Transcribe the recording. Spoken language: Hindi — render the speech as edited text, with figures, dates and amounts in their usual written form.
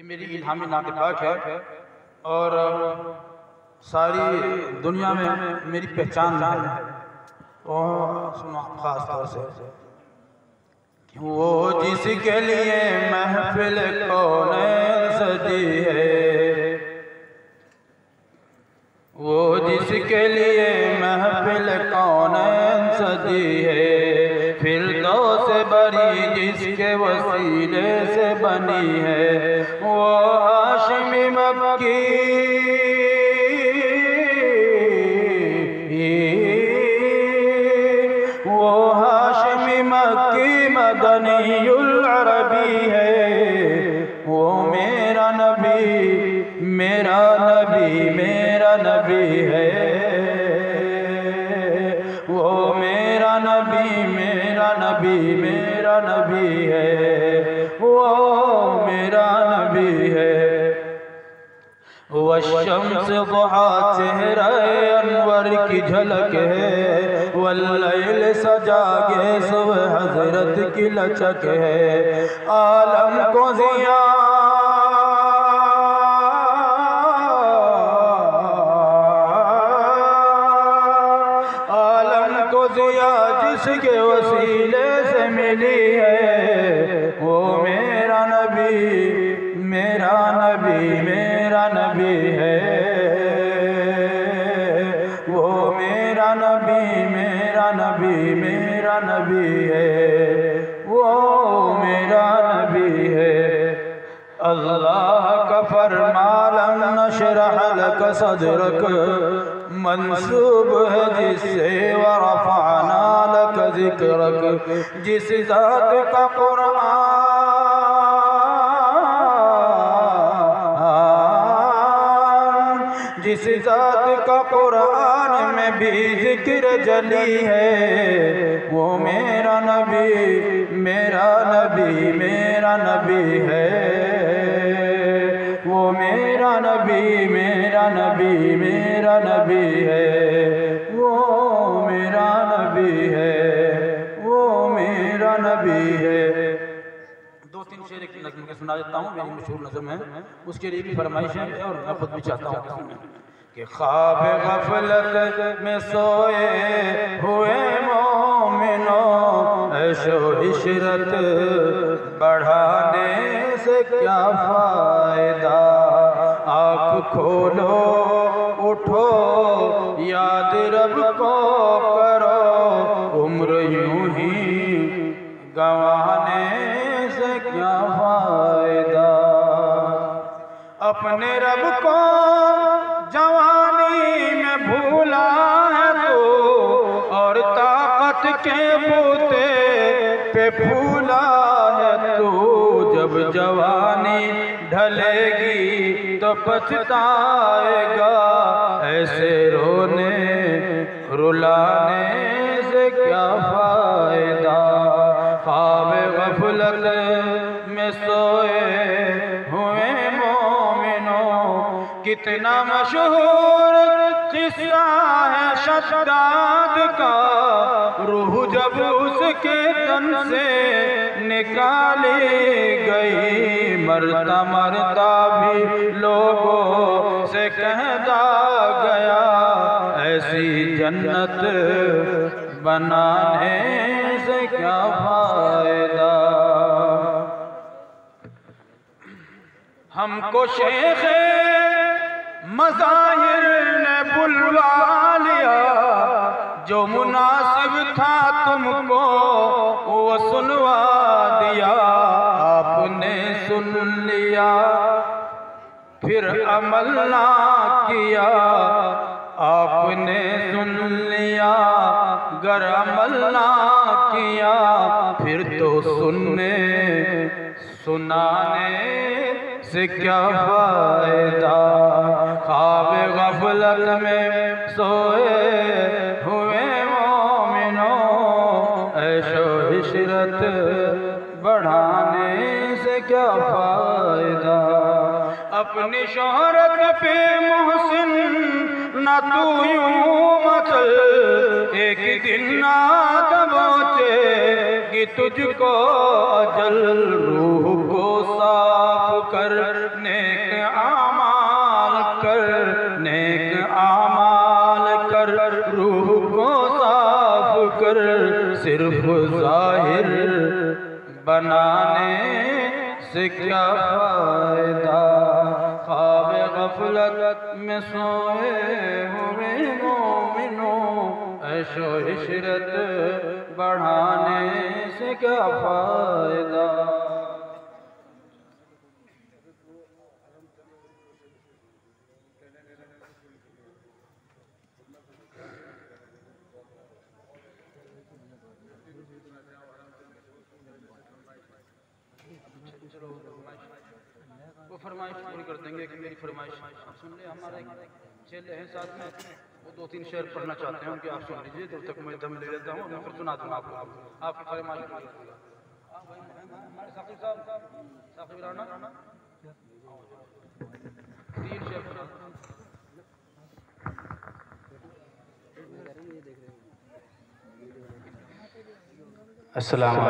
ये मेरी इल्हामी नात पाक है और सारी दुनिया में मेरी पहचान है। और सुनो खास तौर से वो जिसके लिए महफिल कौनैन सजी है, वो जिसके लिए महफिल कौनैन सजी है, फिरदौस से बरी जिसके वसीले से बनी है, वो हाशिमी मक्की मदनीयुल अरबी है, वो मेरा नबी मेरा नबी मेरा नबी है, वो मेरा नबी मेरा नबी मेरा नबी है, वो मेरा नबी है। वशम्स दुहा चेहरा अनवर की झलक है, वल्लैल सजा के सुबह हजरत की लचक है, आलम को जिया आलम को जिया जिसके वसीले से मिली है, वो मेरा नबी मेरा नबी मेरा नबी है, वो मेरा नबी मेरा नबी मेरा नबी है, वो मेरा नबी है। अल्लाह का फरमान नशरह लक सदरक मंसूब है जिससे वरफ़अना लक ज़िक्रक, जिस ज़ात का कुरान जिस ज़ात का कुरान में भी जिक्र जली है, वो मेरा नबी मेरा नबी मेरा नबी है, वो मेरा नबी मेरा नबी मेरा नबी है, वो मेरा नबी है, वो मेरा नबी है। दो तीन शेर की नज़्म के सुना देता हूँ, मेरी मशहूर नज़्म है, उसके लिए भी फरमाइश है और मैं खुद भी चाहता हूँ कि ख्वाब गफलत में सोए हुए मोमिनों, ऐशो इशरत बढ़ाने से क्या फायदा, आँख खोलो उठो याद रब को करो, उम्र यूं ही गंवाने से क्या फायदा, अपने रब को जवानी में भूला है तो, और ताकत के बूते पे फूला है तो, जब जवानी ढलेगी तो पछताएगा, ऐसे रोने रुलाने से क्या फायदा, ख्वाब गफलत में सोए हुए कितना मशहूर किस्सा है शद्दाद का, रूह जब उसके तन से निकाली गई, मरता मरता भी लोगों से कहता गया, ऐसी जन्नत बनाने से क्या फायदा। हमको शेख मज़ाहिर ने बुलवा लिया, जो मुनासिब था तुमको वो सुनवा दिया, आपने सुन लिया फिर अमल ना किया, आपने सुन लिया गर अमल ना किया, फिर तो सुनने सुनाने से क्या फायदा, ख्वाब गफलत में सोए हुए मोमिनों, ऐशो इशरत बढ़ाने से क्या फायदा, अपनी शोहरत पे मुहसिन न तू यूं मचल, एक दिन ना दबोचेगी कि तुझको अजल रूह को साफ कर, नेक आमाल कर, नेक आमाल कर, रूह को साफ कर। सिर्फ जाहिर बनाने से क्या फायदा, ख्वाब गफलत में सोए हुए मोमिनों, ऐशो इशरत बढ़ाने से क्या फायदा। वो फरमाइश पूरी कर देंगे कि मेरी फरमाइश आप सुन ले। हमारे चेले हैं साथ में, वो 2-3 शेर पढ़ना चाहते हैं, उनकी आप सुन लीजिए, जब तक मैं दम ले लेता हूँ मैं फिर सुना दूँगा आपको। आपकी फरमाइश हमारे साकिब साहब, साकिब राना 3 शेर पढ़ा। अस्सलाम।